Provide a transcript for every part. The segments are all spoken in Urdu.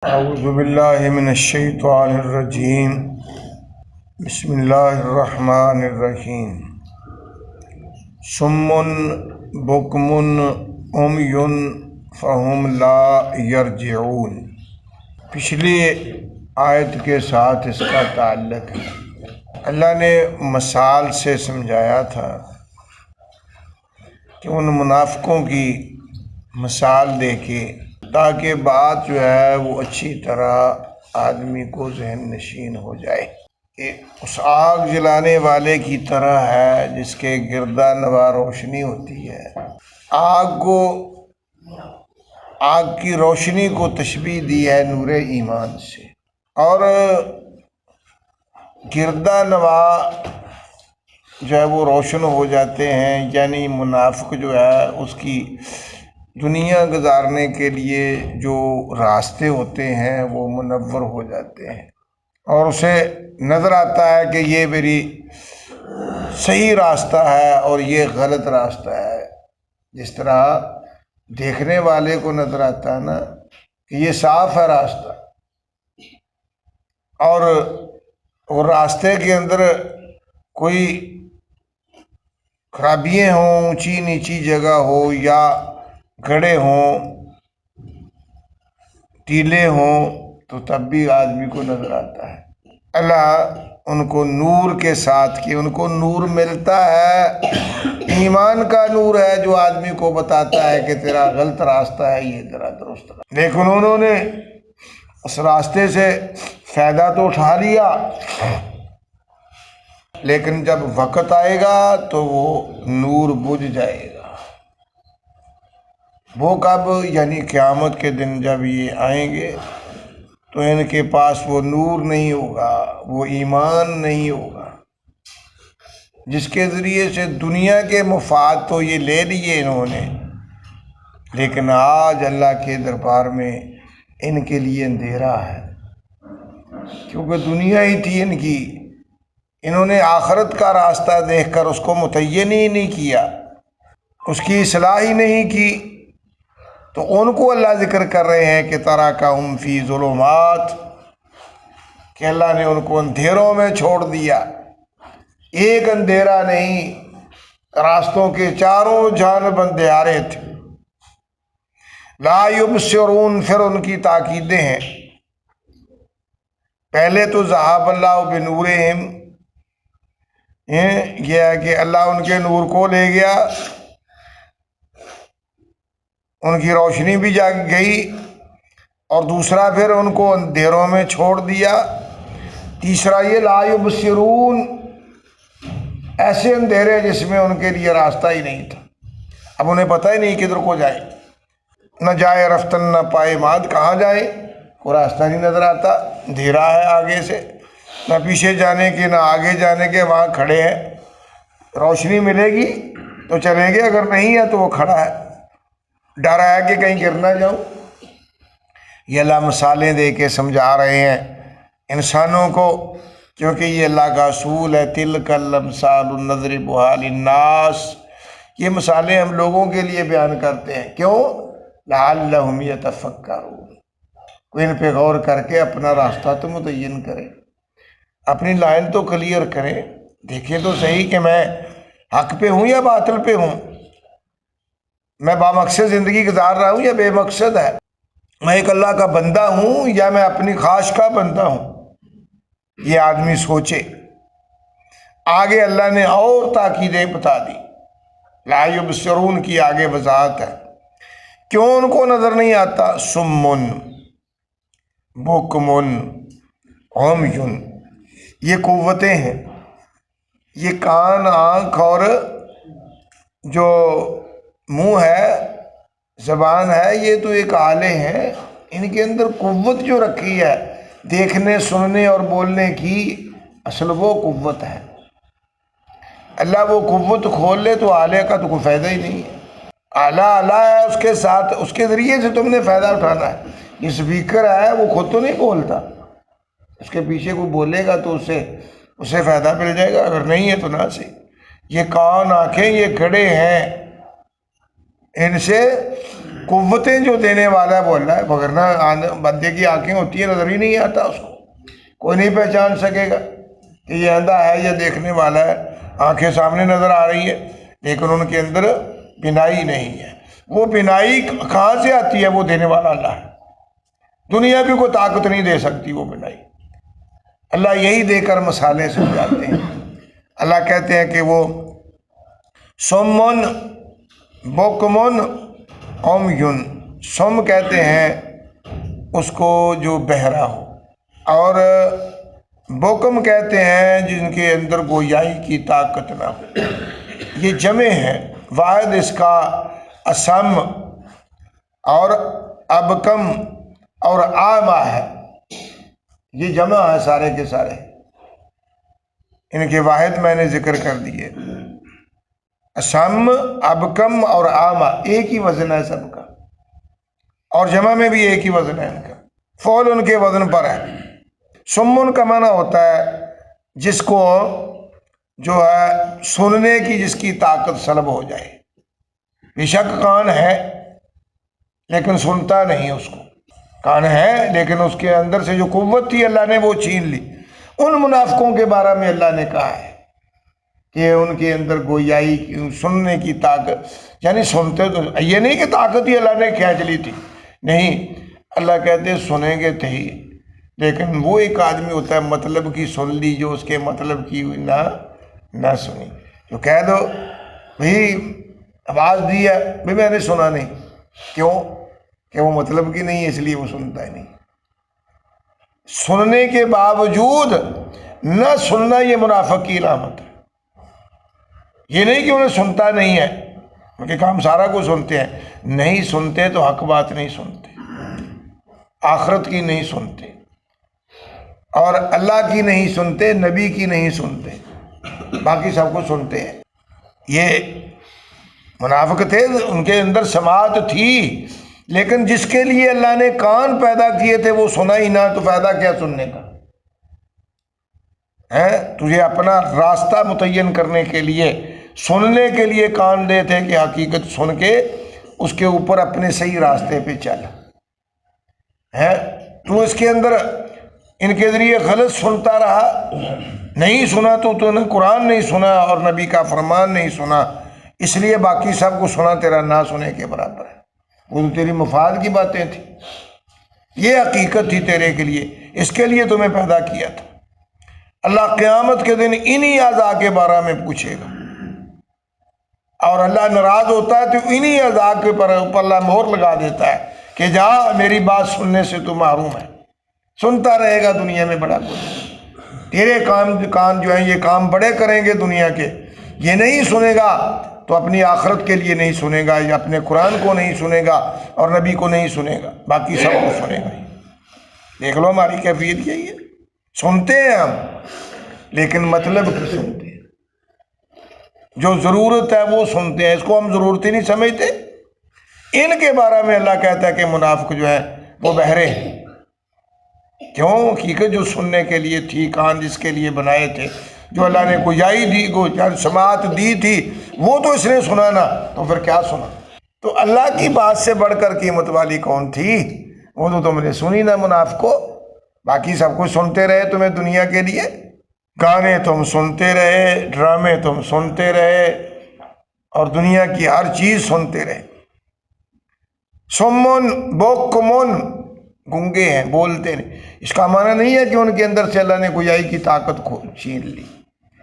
اعوذ باللہ من الشیطان الرجیم بسم اللہ الرحمن الرحیم صم بکم عمی فہم لا یرجعون۔ پچھلی آیت کے ساتھ اس کا تعلق ہے۔ اللہ نے مثال سے سمجھایا تھا کہ ان منافقوں کی مثال دے کے تاکہ بات جو ہے وہ اچھی طرح آدمی کو ذہن نشین ہو جائے کہ اس آگ جلانے والے کی طرح ہے جس کے گردہ نواح روشنی ہوتی ہے۔ آگ کی روشنی کو تشبیہ دی ہے نور ایمان سے، اور گردہ نواح جو ہے وہ روشن ہو جاتے ہیں، یعنی منافق جو ہے اس کی دنیا گزارنے کے لیے جو راستے ہوتے ہیں وہ منور ہو جاتے ہیں، اور اسے نظر آتا ہے کہ یہ میری صحیح راستہ ہے اور یہ غلط راستہ ہے۔ جس طرح دیکھنے والے کو نظر آتا ہے نا کہ یہ صاف ہے راستہ، اور راستے کے اندر کوئی خرابیاں ہوں، اونچی نیچی جگہ ہو یا گڑھے ہوں، ٹیلے ہوں، تو تب بھی آدمی کو نظر آتا ہے۔ اللہ ان کو نور کے ساتھ کہ ان کو نور ملتا ہے، ایمان کا نور ہے جو آدمی کو بتاتا ہے کہ تیرا غلط راستہ ہے، یہ تیرا درست راستہ۔ لیکن انہوں نے اس راستے سے فائدہ تو اٹھا لیا، لیکن جب وقت آئے گا تو وہ نور بجھ جائے گا۔ وہ کب؟ یعنی قیامت کے دن جب یہ آئیں گے تو ان کے پاس وہ نور نہیں ہوگا، وہ ایمان نہیں ہوگا جس کے ذریعے سے دنیا کے مفاد تو یہ لے لیے انہوں نے، لیکن آج اللہ کے دربار میں ان کے لیے اندھیرا ہے، کیونکہ دنیا ہی تھی ان کی۔ انہوں نے آخرت کا راستہ دیکھ کر اس کو متعین ہی نہیں کیا، اس کی اصلاح ہی نہیں کی، تو ان کو اللہ ذکر کر رہے ہیں کہ تراکہم فی ظلمات، کہ اللہ نے ان کو اندھیروں میں چھوڑ دیا۔ ایک اندھیرا نہیں، راستوں کے چاروں جانب اندھیارے تھے۔ لا یبصرون، پھر ان کی تاکیدیں ہیں۔ پہلے تو ذہب اللہ بنورہم، یہ ہے کہ اللہ ان کے نور کو لے گیا، ان کی روشنی بھی جا گئی، اور دوسرا پھر ان کو اندھیروں میں چھوڑ دیا۔ تیسرا یہ لا یبصرون، ایسے اندھیرے جس میں ان کے لیے راستہ ہی نہیں تھا، اب انہیں پتہ ہی نہیں کدھر کو جائے، نہ جائے رفتن نہ پائے ماد، کہاں جائے کوئی راستہ نہیں نظر آتا، اندھیرا ہے آگے سے، نہ پیچھے جانے کے نہ آگے جانے کے، وہاں کھڑے ہیں، روشنی ملے گی تو چلیں گے، اگر نہیں ہے تو وہ کھڑا ہے، ڈر ہے کہ کہیں گر نہ جاؤں۔ یہ اللہ مثالیں دے کے سمجھا رہے ہیں انسانوں کو، کیونکہ یہ اللہ کا اصول ہے، تلک الامثال نضربها للناس، یہ مثالیں ہم لوگوں کے لیے بیان کرتے ہیں، کیوں؟ لعلہم یتفکرون، کوئی ان پہ غور کر کے اپنا راستہ تو متعین کرے، اپنی لائن تو کلیئر کرے، دیکھیں تو صحیح کہ میں حق پہ ہوں یا باطل پہ ہوں، میں بامقصد زندگی گزار رہا ہوں یا بے مقصد ہے، میں ایک اللہ کا بندہ ہوں یا میں اپنی خواہش کا بندہ ہوں۔ یہ آدمی سوچے۔ آگے اللہ نے اور تاکیدیں بتا دی، لا یبصرون کی آگے وضاحت ہے، کیوں ان کو نظر نہیں آتا؟ صم بکم عمی، یہ قوتیں ہیں، یہ کان، آنکھ اور جو منہ ہے، زبان ہے، یہ تو ایک آلے ہیں، ان کے اندر قوت جو رکھی ہے دیکھنے، سننے اور بولنے کی، اصل وہ قوت ہے۔ اللہ وہ قوت کھول لے تو آلے کا تو کوئی فائدہ ہی نہیں ہے۔ آلہ آلہ ہے، اس کے ساتھ اس کے ذریعے سے تم نے فائدہ اٹھانا ہے۔ یہ سپیکر ہے، وہ خود تو نہیں بولتا، اس کے پیچھے کوئی بولے گا تو اسے فائدہ مل جائے گا، اگر نہیں ہے تو نہ صحیح۔ یہ کان، آنکھیں، یہ گھڑے ہیں، ان سے قوتیں جو دینے والا ہے وہ اللہ ہے، وگرنہ بندے کی آنکھیں ہوتی ہیں نظر ہی نہیں آتا اس کو، کوئی نہیں پہچان سکے گا کہ یہ اندھا ہے یا دیکھنے والا ہے، آنکھیں سامنے نظر آ رہی ہے لیکن ان کے اندر بینائی نہیں ہے۔ وہ بینائی کہاں سے آتی ہے؟ وہ دینے والا اللہ ہے، دنیا بھی کوئی طاقت نہیں دے سکتی وہ بینائی، اللہ یہی دے کر مسالے سمجھاتے ہیں۔ اللہ کہتے ہیں کہ وہ سمن بکمن عمیٌ، سم کہتے ہیں اس کو جو بہرا ہو، اور بکم کہتے ہیں جن کے اندر گویائی کی طاقت نہ ہو۔ یہ جمع ہے، واحد اس کا اسم اور ابکم اور اعمیٰ ہے، یہ جمع ہے سارے کے سارے، ان کے واحد میں نے ذکر کر دیے، اسم ابکم اور اعمیٰ، ایک ہی وزن ہے سب کا، اور جمع میں بھی ایک ہی وزن ہے ان کا، فعل ان کے وزن پر ہے۔ سمن کا معنی ہوتا ہے جس کو جو ہے سننے کی جس کی طاقت سلب ہو جائے، بے شک کان ہے لیکن سنتا نہیں، اس کو کان ہے لیکن اس کے اندر سے جو قوت تھی اللہ نے وہ چھین لی۔ ان منافقوں کے بارے میں اللہ نے کہا ہے کہ ان کے اندر گویائی سننے کی طاقت، یعنی سنتے تو یہ نہیں کہ طاقت ہی اللہ نے کھینچ لی تھی، نہیں، اللہ کہتے سنیں گے تھے ہی، لیکن وہ ایک آدمی ہوتا ہے مطلب کی سن لی جو اس کے مطلب کی نہ سنی، جو کہہ دو بھئی آواز دی ہے بھئی میں نے سنا نہیں، کیوں کہ وہ مطلب کی نہیں ہے اس لیے وہ سنتا ہی نہیں۔ سننے کے باوجود نہ سننا یہ منافق کی علامت ہے، یہ نہیں کہ انہیں سنتا نہیں ہے، کیونکہ کام سارا کو سنتے ہیں، نہیں سنتے تو حق بات نہیں سنتے، آخرت کی نہیں سنتے، اور اللہ کی نہیں سنتے، نبی کی نہیں سنتے، باقی سب کو سنتے ہیں۔ یہ منافق تھے، ان کے اندر سماعت تھی، لیکن جس کے لیے اللہ نے کان پیدا کیے تھے وہ سنا ہی نہ، تو فائدہ کیا سننے کا ہے؟ تجھے اپنا راستہ متعین کرنے کے لیے سننے کے لیے کان دے تھے کہ حقیقت سن کے اس کے اوپر اپنے صحیح راستے پہ چل ہے، تو اس کے اندر ان کے ذریعے غلط سنتا رہا، نہیں سنا تو نے قرآن نہیں سنا اور نبی کا فرمان نہیں سنا، اس لیے باقی سب کو سنا تیرا نہ سنے کے برابر ہے، وہ تو تیری مفاد کی باتیں تھی، یہ حقیقت تھی تیرے کے لیے، اس کے لیے تمہیں پیدا کیا تھا۔ اللہ قیامت کے دن انہی اعضاء کے بارے میں پوچھے گا، اور اللہ ناراض ہوتا ہے تو انہی اعضاء کے اوپر اللہ مہر لگا دیتا ہے کہ جا میری بات سننے سے تو محروم ہے، سنتا رہے گا دنیا میں بڑا کچھ، تیرے کان جو ہیں یہ کام بڑے کریں گے دنیا کے، یہ نہیں سنے گا تو اپنی آخرت کے لیے نہیں سنے گا، یا اپنے قرآن کو نہیں سنے گا اور نبی کو نہیں سنے گا، باقی سب کو سنے گا۔ دیکھ لو ہماری کیفیت یہی ہے، سنتے ہیں ہم لیکن مطلب کی سنتے ہیں، جو ضرورت ہے وہ سنتے ہیں، اس کو ہم ضرورت ہی نہیں سمجھتے۔ ان کے بارے میں اللہ کہتا ہے کہ منافق جو ہے وہ بہرے ہیں، کیوں؟ حقیقت جو سننے کے لیے تھی، کان جس کے لیے بنائے تھے، جو اللہ نے گویائی دی، سماعت دی تھی، وہ تو اس نے سنا نا، تو پھر کیا سنا؟ تو اللہ کی بات سے بڑھ کر قیمت والی کون تھی؟ وہ تو تم نے سنی نا منافقو، باقی سب کچھ سنتے رہے تمہیں دنیا کے لیے، گانے تم سنتے رہے، ڈرامے تم سنتے رہے، اور دنیا کی ہر چیز سنتے رہے۔ سمن بکمن، گنگے ہیں، بولتے نہیں، اس کا معنی نہیں ہے کہ ان کے اندر سے اللہ نے گویائی کی طاقت کو چھین لی،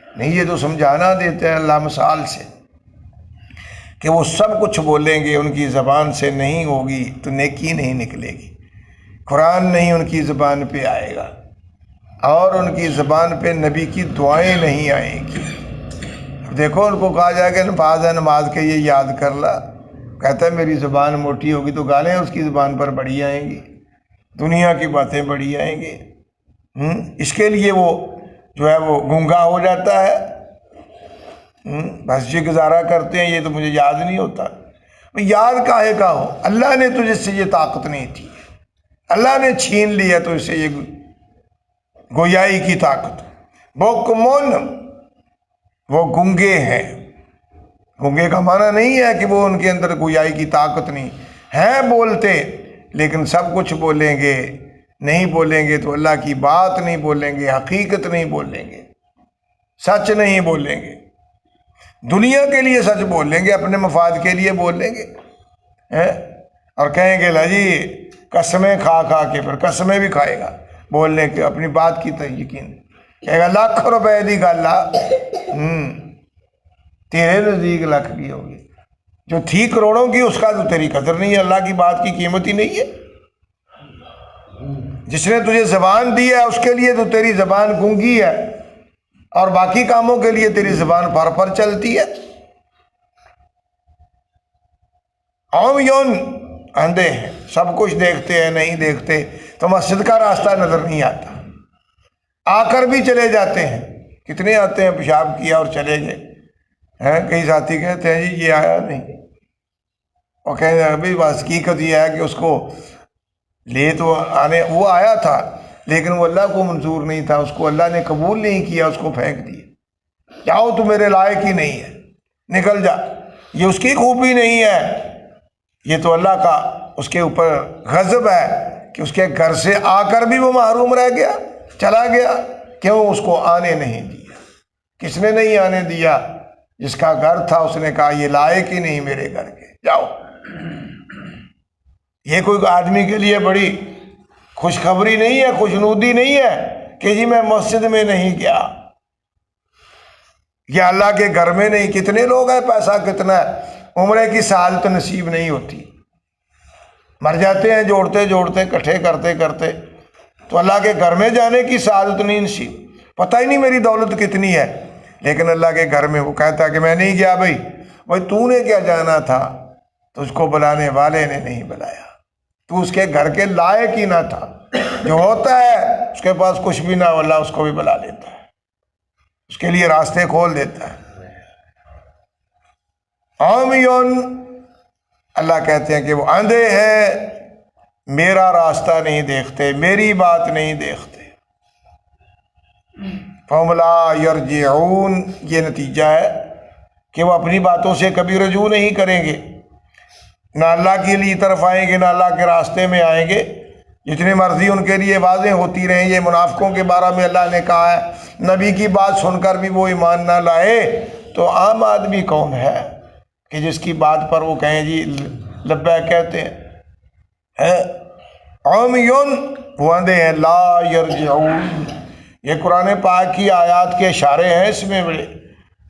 نہیں، یہ تو سمجھانا دیتے ہیں اللہ مثال سے کہ وہ سب کچھ بولیں گے، ان کی زبان سے نہیں ہوگی تو نیکی نہیں نکلے گی، قرآن نہیں ان کی زبان پہ آئے گا، اور ان کی زبان پہ نبی کی دعائیں نہیں آئیں گی۔ دیکھو ان کو کہا جائے کہ نماز ہے، نماز کے یہ یاد کر لا، کہتا ہے میری زبان موٹی ہوگی تو گالیں اس کی زبان پر بڑی آئیں گی، دنیا کی باتیں بڑی آئیں گی، اس کے لیے وہ جو ہے وہ گنگا ہو جاتا ہے، بس یہ گزارا کرتے ہیں، یہ تو مجھے یاد نہیں ہوتا، یاد کاہے کا ہو؟ اللہ نے تجھے سے یہ طاقت نہیں تھی، اللہ نے چھین لیا تو اسے یہ گویائی کی طاقت۔ بکمن، وہ گنگے ہیں، گنگے کا معنی نہیں ہے کہ وہ ان کے اندر گویائی کی طاقت نہیں ہیں بولتے لیکن سب کچھ بولیں گے، نہیں بولیں گے تو اللہ کی بات نہیں بولیں گے، حقیقت نہیں بولیں گے، سچ نہیں بولیں گے، دنیا کے لیے سچ بول لیں گے، اپنے مفاد کے لیے بول لیں گے اور کہیں گے لا جی قسمیں کھا کھا کے، پھر قسمیں بھی کھائے گا بولنے کے، اپنی بات کی یقین کہے گا لاکھ روپے دی گل آ تیرے نزدیک لاکھ کی ہوگی، جو تھی کروڑوں کی اس کا تو تیری قدر نہیں ہے، اللہ کی بات کی قیمت ہی نہیں ہے۔ جس نے تجھے زبان دی ہے اس کے لیے تو تیری زبان گونگی ہے اور باقی کاموں کے لیے تیری زبان پر پر چلتی ہے۔ عمیٌ اندھے ہیں، سب کچھ دیکھتے ہیں، نہیں دیکھتے تو مسجد کا راستہ نظر نہیں آتا، آ کر بھی چلے جاتے ہیں، کتنے آتے ہیں پیشاب کیا اور چلے گئے کئی ساتھی کہتے ہیں جی یہ آیا نہیں، اور کہیں ابھی بس حقیقت یہ ہے کہ اس کو لے تو آنے وہ آیا تھا لیکن وہ اللہ کو منظور نہیں تھا، اس کو اللہ نے قبول نہیں کیا، اس کو پھینک دیا، جاؤ تو میرے لائق ہی نہیں ہے، نکل جا، یہ اس کی خوبی نہیں ہے، یہ تو اللہ کا اس کے اوپر غضب ہے کہ اس کے گھر سے آ کر بھی وہ محروم رہ گیا، چلا گیا، کیوں اس کو آنے نہیں دیا؟ کس نے نہیں آنے دیا؟ جس کا گھر تھا اس نے کہا یہ لائق ہی نہیں میرے گھر کے، جاؤ۔ یہ کوئی آدمی کے لیے بڑی خوشخبری نہیں ہے، خوشنودی نہیں ہے کہ جی میں مسجد میں نہیں گیا یا اللہ کے گھر میں نہیں۔ کتنے لوگ ہیں، پیسہ کتنا ہے، عمرے کی سعادت نصیب نہیں ہوتی، مر جاتے ہیں جوڑتے جوڑتے اکٹھے کرتے کرتے، تو اللہ کے گھر میں جانے کی سعادت نہیں نصیب، پتہ ہی نہیں میری دولت کتنی ہے، لیکن اللہ کے گھر میں وہ کہتا ہے کہ میں نہیں گیا۔ بھائی تو نے کیا جانا تھا، تجھ کو بلانے والے نے نہیں بلایا، تو اس کے گھر کے لائق ہی نہ تھا۔ جو ہوتا ہے اس کے پاس کچھ بھی نہ ہو، اللہ اس کو بھی بلا لیتا ہے، اس کے لیے راستے کھول دیتا ہے۔ عمیٌ، اللہ کہتے ہیں کہ وہ اندھے ہیں، میرا راستہ نہیں دیکھتے، میری بات نہیں دیکھتے۔ فَهُمْ لَا يَرْجِعُونَ، یہ نتیجہ ہے کہ وہ اپنی باتوں سے کبھی رجوع نہیں کریں گے، نہ اللہ کے لیے طرف آئیں گے، نہ اللہ کے راستے میں آئیں گے، جتنی مرضی ان کے لیے واضح ہوتی رہیں۔ یہ منافقوں کے بارے میں اللہ نے کہا ہے نبی کی بات سن کر بھی وہ ایمان نہ لائے، تو عام آدمی کون ہے کہ جس کی بات پر وہ کہیں جی لبیک کہتے ہیں۔ عمیٌ، وہ اندھے ہیں، لا یرجعون، یہ قرآن پاک کی آیات کے اشارے ہیں اس میں بڑے۔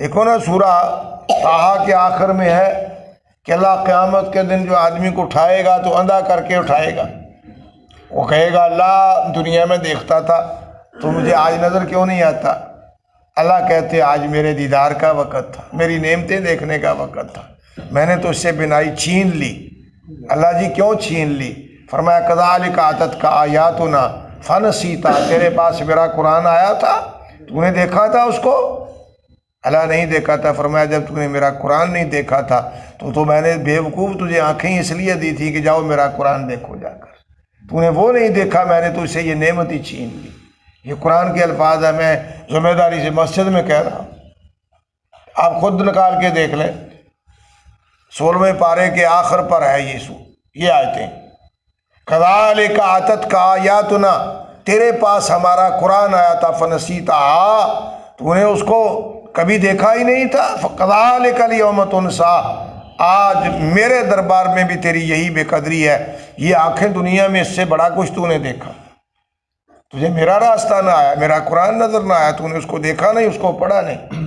دیکھو نا سورہ طٰہٰ کے آخر میں ہے کہ اللہ قیامت کے دن جو آدمی کو اٹھائے گا تو اندھا کر کے اٹھائے گا، وہ کہے گا اللہ دنیا میں دیکھتا تھا تو مجھے آج نظر کیوں نہیں آتا؟ اللہ کہتے آج میرے دیدار کا وقت تھا، میری نعمتیں دیکھنے کا وقت تھا، میں نے تو اس سے بینائی چھین لی۔ اللہ جی کیوں چھین لی؟ فرمایا کذالک اتتک آیاتنا فنسیتھا، تیرے پاس میرا قرآن آیا تھا، تو نے دیکھا تھا اس کو؟ اللہ نہیں دیکھا تھا۔ فرمایا جب تو نے میرا قرآن نہیں دیکھا تھا تو میں نے بیوقوف تجھے آنکھیں اس لیے دی تھی کہ جاؤ میرا قرآن دیکھو جا کر، تو نے وہ نہیں دیکھا، میں نے تو اسے یہ نعمت ہی چھین لی۔ یہ قرآن کے الفاظ ہیں، میں ذمہ داری سے مسجد میں کہہ رہا ہوں، آپ خود نکال کے دیکھ لیں، 16ویں پارے کے آخر پر ہے یہ آیتیں، کذالک اتتک آیاتنا، تیرے پاس ہمارا قرآن آیا تھا، فنسیتھا، تو نے اس کو کبھی دیکھا ہی نہیں تھا، کذالک الیوم تنسیٰ، آج میرے دربار میں بھی تیری یہی بے قدری ہے۔ یہ آنکھیں دنیا میں اس سے بڑا کچھ تو نے دیکھا، تجھے میرا راستہ نہ آیا، میرا قرآن نظر نہ آیا، تو نے اس کو دیکھا نہیں، اس کو پڑھا نہیں،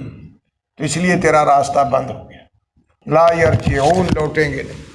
تو اس لیے تیرا راستہ بند ہو گیا۔ لا یرجعون، لوٹیں گے نہیں۔